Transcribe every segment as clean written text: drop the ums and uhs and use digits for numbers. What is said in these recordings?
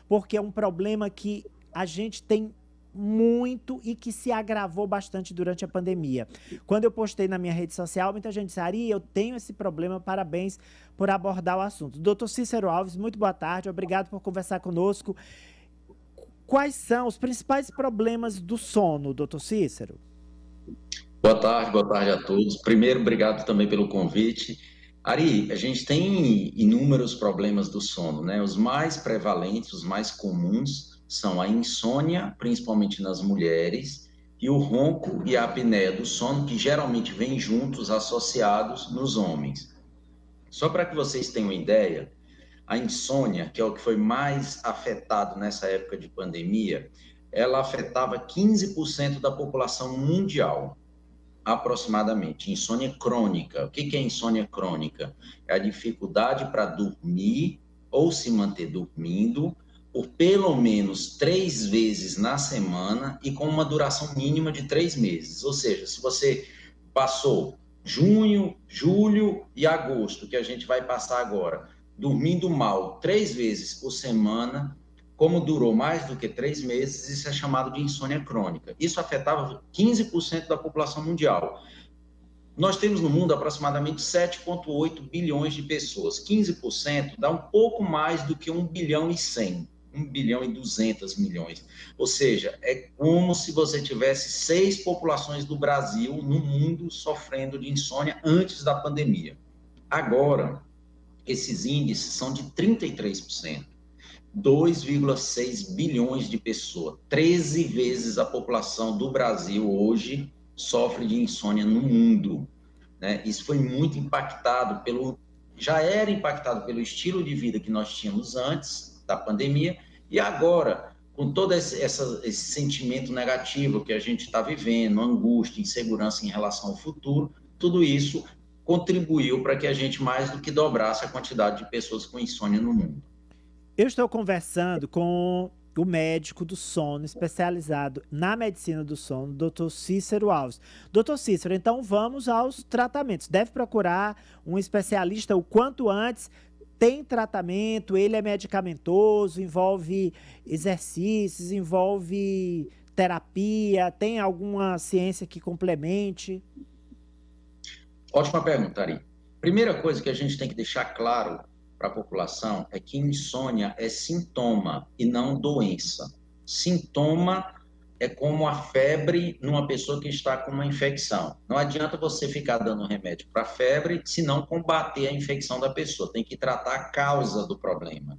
porque é um problema que a gente tem muito e que se agravou bastante durante a pandemia. Quando eu postei na minha rede social, muita gente disse: Ari, eu tenho esse problema, parabéns por abordar o assunto. Doutor Cícero Alves, muito boa tarde, obrigado por conversar conosco. Quais são os principais problemas do sono, doutor Cícero? Boa tarde a todos. Primeiro, obrigado também pelo convite. Ari, a gente tem inúmeros problemas do sono, né? Os mais prevalentes, os mais comuns, são a insônia, principalmente nas mulheres, e o ronco e a apneia do sono, que geralmente vêm juntos, associados nos homens. Só para que vocês tenham uma ideia, a insônia, que é o que foi mais afetado nessa época de pandemia, ela afetava 15% da população mundial aproximadamente. Insônia crônica. O que é insônia crônica? É a dificuldade para dormir ou se manter dormindo por pelo menos 3 vezes na semana e com uma duração mínima de 3 meses. Ou seja, se você passou junho, julho e agosto, que a gente vai passar agora, dormindo mal 3 vezes por semana, como durou mais do que 3 meses, isso é chamado de insônia crônica. Isso afetava 15% da população mundial. Nós temos no mundo aproximadamente 7,8 bilhões de pessoas. 15% dá um pouco mais do que 1 bilhão e 100, 1 bilhão e 200 milhões. Ou seja, é como se você tivesse 6 populações do Brasil no mundo sofrendo de insônia antes da pandemia. Agora, esses índices são de 33%. 2,6 bilhões de pessoas, 13 vezes a população do Brasil hoje sofre de insônia no mundo, né? Isso foi muito impactado já era impactado pelo estilo de vida que nós tínhamos antes da pandemia e agora, com todo esse sentimento negativo que a gente está vivendo, angústia, insegurança em relação ao futuro, tudo isso contribuiu para que a gente mais do que dobrasse a quantidade de pessoas com insônia no mundo. Eu estou conversando com o médico do sono, especializado na medicina do sono, doutor Cícero Alves. Doutor Cícero, então vamos aos tratamentos. Deve procurar um especialista o quanto antes. Tem tratamento, ele é medicamentoso, envolve exercícios, envolve terapia, tem alguma ciência que complemente? Ótima pergunta, Ari. Primeira coisa que a gente tem que deixar claro para a população é que insônia é sintoma e não doença. Sintoma é como a febre numa pessoa que está com uma infecção. Não adianta você ficar dando remédio para a febre se não combater a infecção da pessoa. Tem que tratar a causa do problema.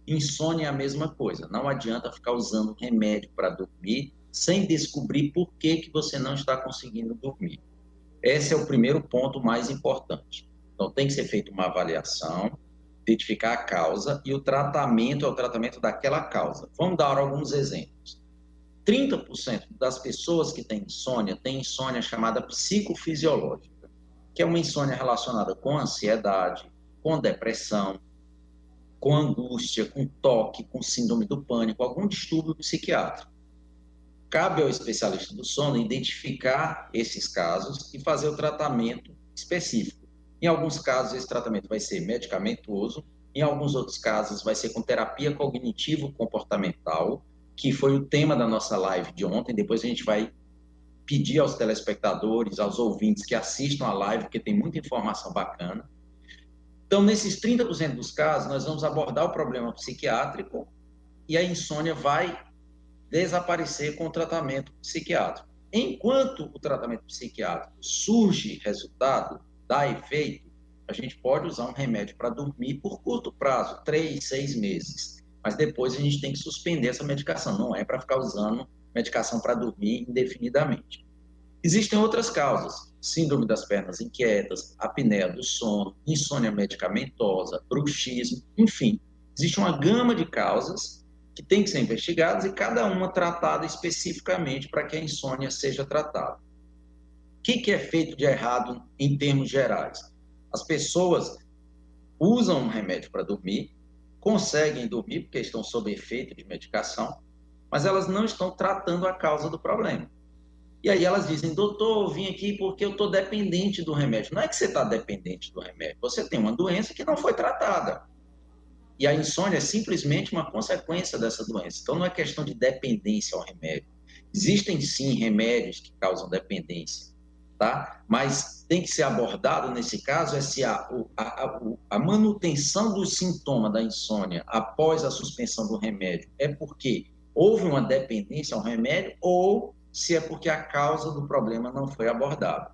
Insônia é a mesma coisa. Não adianta ficar usando remédio para dormir sem descobrir por que você não está conseguindo dormir. Esse é o primeiro ponto mais importante. Então, tem que ser feita uma avaliação, identificar a causa e o tratamento é o tratamento daquela causa. Vamos dar alguns exemplos. 30% das pessoas que têm insônia chamada psicofisiológica, que é uma insônia relacionada com ansiedade, com depressão, com angústia, com toque, com síndrome do pânico, algum distúrbio psiquiátrico. Cabe ao especialista do sono identificar esses casos e fazer o tratamento específico. Em alguns casos, esse tratamento vai ser medicamentoso, em alguns outros casos, vai ser com terapia cognitivo-comportamental, que foi o tema da nossa live de ontem. Depois a gente vai pedir aos telespectadores, aos ouvintes que assistam a live, porque tem muita informação bacana. Então, nesses 30% dos casos, nós vamos abordar o problema psiquiátrico e a insônia vai desaparecer com o tratamento psiquiátrico. Enquanto o tratamento psiquiátrico surge resultado, dá efeito, a gente pode usar um remédio para dormir por curto prazo, 3, 6 meses. Mas depois a gente tem que suspender essa medicação, não é para ficar usando medicação para dormir indefinidamente. Existem outras causas, síndrome das pernas inquietas, apneia do sono, insônia medicamentosa, bruxismo, enfim. Existe uma gama de causas que tem que ser investigadas e cada uma tratada especificamente para que a insônia seja tratada. O que é feito de errado em termos gerais? As pessoas usam um remédio para dormir, conseguem dormir porque estão sob efeito de medicação, mas elas não estão tratando a causa do problema. E aí elas dizem, doutor, eu vim aqui porque eu estou dependente do remédio. Não é que você está dependente do remédio, você tem uma doença que não foi tratada. E a insônia é simplesmente uma consequência dessa doença. Então, não é questão de dependência ao remédio. Existem, sim, remédios que causam dependência, tá? Mas tem que ser abordado, nesse caso, é se a manutenção do sintoma da insônia após a suspensão do remédio é porque houve uma dependência ao remédio ou se é porque a causa do problema não foi abordada.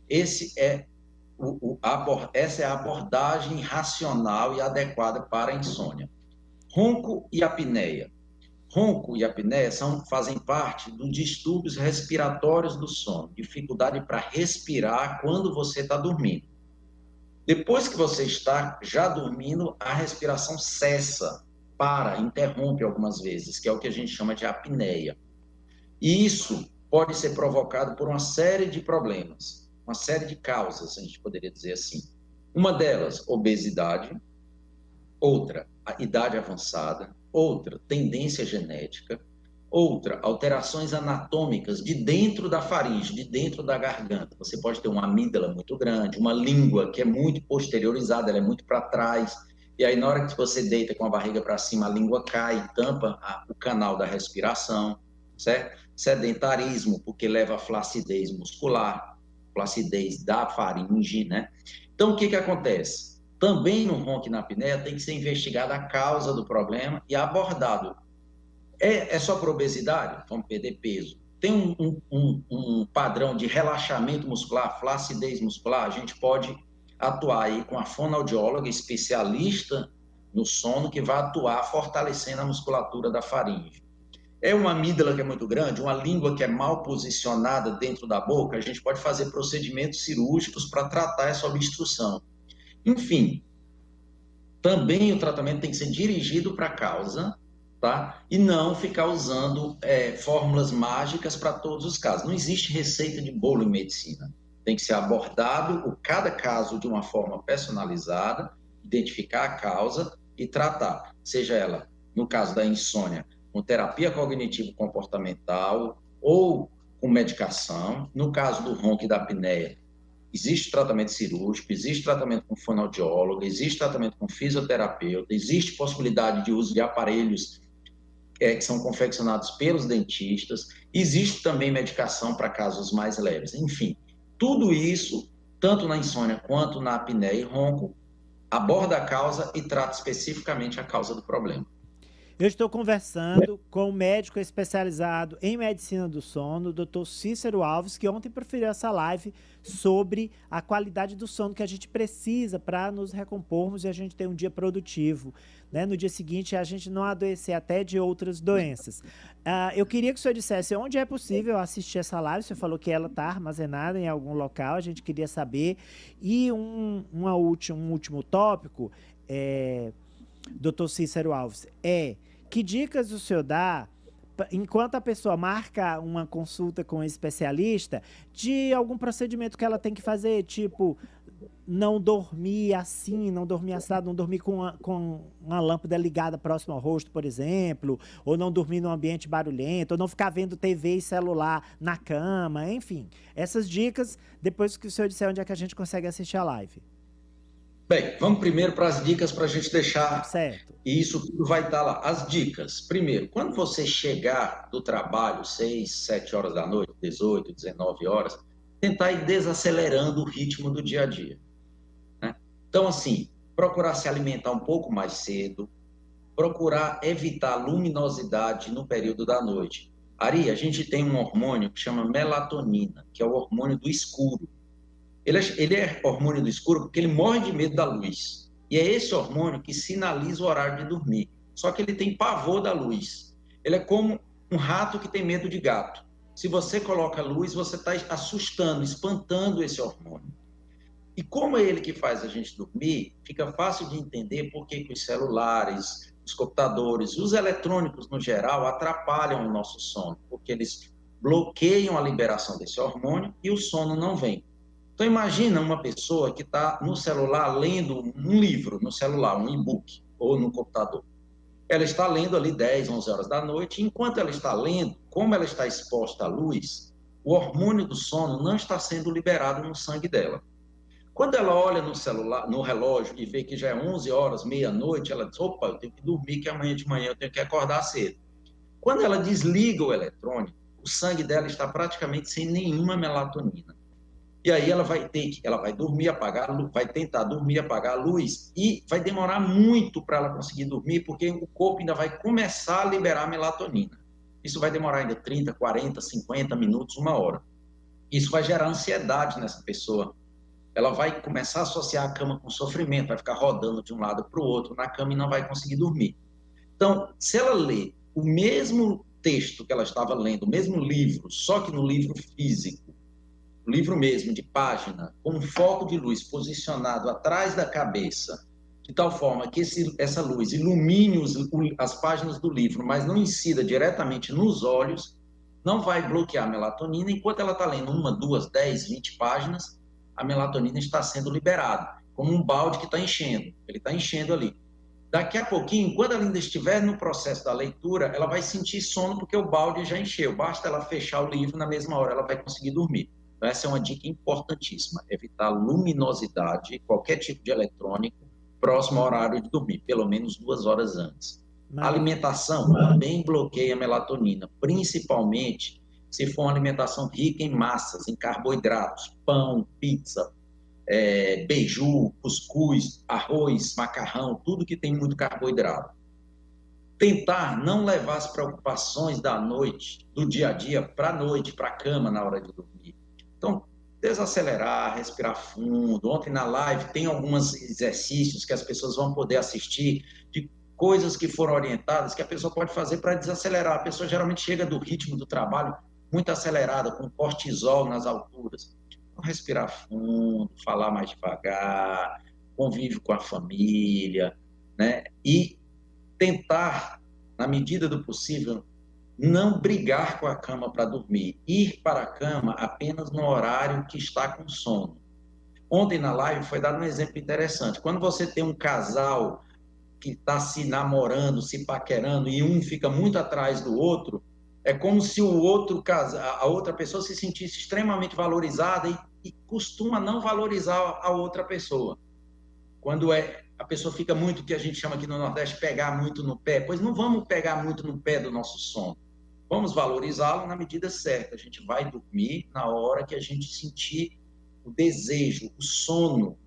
Essa é a abordagem racional e adequada para a insônia. Ronco e apneia. Ronco e apneia fazem parte dos distúrbios respiratórios do sono, dificuldade para respirar quando você está dormindo. Depois que você está já dormindo, a respiração cessa, interrompe algumas vezes, que é o que a gente chama de apneia. E isso pode ser provocado por uma série de problemas, uma série de causas, a gente poderia dizer assim. Uma delas, obesidade. Outra, a idade avançada. Outra, tendência genética. Outra, alterações anatômicas de dentro da faringe, de dentro da garganta. Você pode ter uma amígdala muito grande, uma língua que é muito posteriorizada, ela é muito para trás. E aí, na hora que você deita com a barriga para cima, a língua cai, tampa o canal da respiração, certo? Sedentarismo, porque leva a flacidez muscular, flacidez da faringe, né? Então, o que acontece? Também no ronco e na apneia tem que ser investigada a causa do problema e abordado. É só por obesidade? Vamos perder peso. Tem um padrão de relaxamento muscular, flacidez muscular, a gente pode atuar aí com a fonoaudióloga, especialista no sono, que vai atuar fortalecendo a musculatura da faringe. É uma amígdala que é muito grande, uma língua que é mal posicionada dentro da boca, a gente pode fazer procedimentos cirúrgicos para tratar essa obstrução. Enfim, também o tratamento tem que ser dirigido para a causa, tá? E não ficar usando fórmulas mágicas para todos os casos. Não existe receita de bolo em medicina. Tem que ser abordado cada caso de uma forma personalizada, identificar a causa e tratar, seja ela, no caso da insônia, com terapia cognitivo-comportamental ou com medicação. No caso do ronco e da apneia, existe tratamento cirúrgico, existe tratamento com fonoaudiólogo, existe tratamento com fisioterapeuta, existe possibilidade de uso de aparelhos que são confeccionados pelos dentistas, existe também medicação para casos mais leves. Enfim, tudo isso, tanto na insônia quanto na apneia e ronco, aborda a causa e trata especificamente a causa do problema. Eu estou conversando com um médico especializado em medicina do sono, o Dr. Cícero Alves, que ontem preferiu essa live sobre a qualidade do sono que a gente precisa para nos recompormos e a gente ter um dia produtivo, né? No dia seguinte, a gente não adoecer até de outras doenças. Eu queria que o senhor dissesse onde é possível assistir essa live. O senhor falou que ela está armazenada em algum local, a gente queria saber. E um último tópico, Dr. Cícero Alves, que dicas o senhor dá, enquanto a pessoa marca uma consulta com um especialista, de algum procedimento que ela tem que fazer, tipo, não dormir assim, não dormir assado, não dormir com uma lâmpada ligada próximo ao rosto, por exemplo, ou não dormir num ambiente barulhento, ou não ficar vendo TV e celular na cama, enfim. Essas dicas, depois que o senhor disser onde é que a gente consegue assistir a live. Bem, vamos primeiro para as dicas para a gente deixar. Certo. E isso tudo vai estar lá. As dicas. Primeiro, quando você chegar do trabalho, 6, 7 horas da noite, 18, 19 horas, tentar ir desacelerando o ritmo do dia a dia, né? Então, assim, procurar se alimentar um pouco mais cedo, procurar evitar luminosidade no período da noite. Ari, a gente tem um hormônio que chama melatonina, que é o hormônio do escuro. Ele é hormônio do escuro porque ele morre de medo da luz. E é esse hormônio que sinaliza o horário de dormir. Só que ele tem pavor da luz. Ele é como um rato que tem medo de gato. Se você coloca luz, você está assustando, espantando esse hormônio. E como é ele que faz a gente dormir, fica fácil de entender por que os celulares, os computadores, os eletrônicos no geral atrapalham o nosso sono, porque eles bloqueiam a liberação desse hormônio e o sono não vem. Então, imagina uma pessoa que está no celular lendo um livro, no celular, um e-book, ou no computador. Ela está lendo ali 10, 11 horas da noite, e enquanto ela está lendo, como ela está exposta à luz, o hormônio do sono não está sendo liberado no sangue dela. Quando ela olha no celular, no relógio e vê que já é 11 horas, meia-noite, ela diz, opa, eu tenho que dormir, que amanhã de manhã eu tenho que acordar cedo. Quando ela desliga o eletrônico, o sangue dela está praticamente sem nenhuma melatonina. E aí ela vai dormir, apagar, vai tentar dormir, apagar a luz e vai demorar muito para ela conseguir dormir, porque o corpo ainda vai começar a liberar melatonina. Isso vai demorar ainda 30, 40, 50 minutos, uma hora. Isso vai gerar ansiedade nessa pessoa. Ela vai começar a associar a cama com sofrimento, vai ficar rodando de um lado para o outro na cama e não vai conseguir dormir. Então, se ela lê o mesmo texto que ela estava lendo, o mesmo livro, só que no livro físico, o livro mesmo, de página, com um foco de luz posicionado atrás da cabeça, de tal forma que essa luz ilumine as páginas do livro, mas não incida diretamente nos olhos, não vai bloquear a melatonina. Enquanto ela está lendo 1, 2, 10, 20 páginas, a melatonina está sendo liberada, como um balde que está enchendo. Ele está enchendo ali. Daqui a pouquinho, quando ela ainda estiver no processo da leitura, ela vai sentir sono porque o balde já encheu. Basta ela fechar o livro, na mesma hora ela vai conseguir dormir. Então, essa é uma dica importantíssima, evitar luminosidade, qualquer tipo de eletrônico, próximo ao horário de dormir, pelo menos 2 horas antes. A alimentação também bloqueia a melatonina, principalmente se for uma alimentação rica em massas, em carboidratos, pão, pizza, beiju, cuscuz, arroz, macarrão, tudo que tem muito carboidrato. Tentar não levar as preocupações da noite, do dia a dia, para a noite, para a cama na hora de dormir. Então, desacelerar, respirar fundo. Ontem na live tem alguns exercícios que as pessoas vão poder assistir, de coisas que foram orientadas, que a pessoa pode fazer para desacelerar. A pessoa geralmente chega do ritmo do trabalho muito acelerada, com cortisol nas alturas. Então, respirar fundo, falar mais devagar, convívio com a família, né? E tentar, na medida do possível, não brigar com a cama para dormir, ir para a cama apenas no horário que está com sono. Ontem na live foi dado um exemplo interessante. Quando você tem um casal que está se namorando, se paquerando, e um fica muito atrás do outro, é como se a outra pessoa se sentisse extremamente valorizada e costuma não valorizar a outra pessoa. Quando a pessoa fica muito, que a gente chama aqui no Nordeste, pegar muito no pé, pois não vamos pegar muito no pé do nosso sono. Vamos valorizá-lo na medida certa. A gente vai dormir na hora que a gente sentir o desejo, o sono,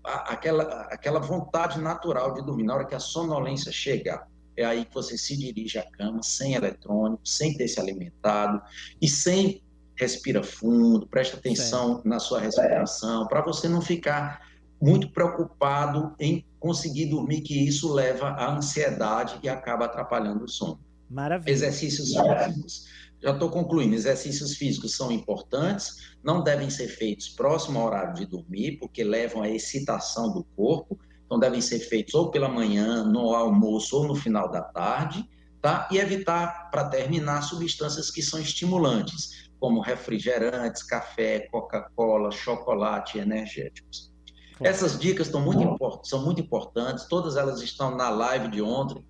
aquela vontade natural de dormir, na hora que a sonolência chegar. É aí que você se dirige à cama, sem eletrônico, sem ter se alimentado e sem respira fundo, presta atenção na sua respiração, para você não ficar muito preocupado em conseguir dormir, que isso leva à ansiedade e acaba atrapalhando o sono. Maravilha. Exercícios físicos. Já estou concluindo. Exercícios físicos são importantes, não devem ser feitos próximo ao horário de dormir, porque levam à excitação do corpo. Então, devem ser feitos ou pela manhã, no almoço ou no final da tarde, tá? E evitar, para terminar, substâncias que são estimulantes, como refrigerantes, café, Coca-Cola, chocolate e energéticos. Essas dicas são muito importantes, todas elas estão na live de ontem,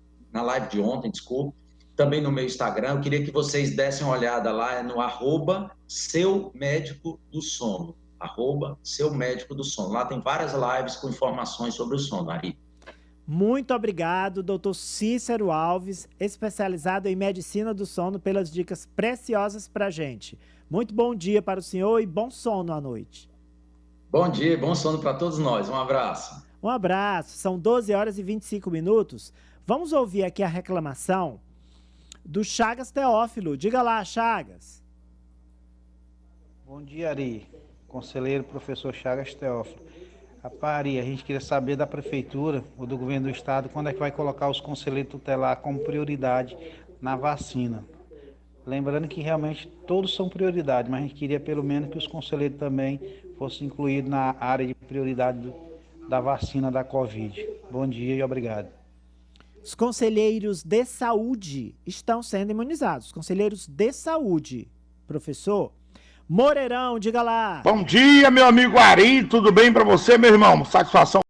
desculpa, também no meu Instagram. Eu queria que vocês dessem uma olhada lá, no @SeuMédicoDoSono, @SeuMédicoDoSono. Lá tem várias lives com informações sobre o sono, Ari. Muito obrigado, doutor Cícero Alves, especializado em medicina do sono, pelas dicas preciosas para a gente. Muito bom dia para o senhor e bom sono à noite. Bom dia, bom sono para todos nós. Um abraço. Um abraço. São 12 horas e 25 minutos. Vamos ouvir aqui a reclamação do Chagas Teófilo. Diga lá, Chagas. Bom dia, Ari. Conselheiro professor Chagas Teófilo. Ari, a gente queria saber da prefeitura ou do governo do estado quando é que vai colocar os conselheiros tutelares como prioridade na vacina. Lembrando que realmente todos são prioridade, mas a gente queria pelo menos que os conselheiros também fossem incluídos na área de prioridade da vacina da Covid. Bom dia e obrigado. Os conselheiros de saúde estão sendo imunizados. Conselheiros de saúde. Professor Moreirão, diga lá. Bom dia, meu amigo Ari. Tudo bem para você, meu irmão? Satisfação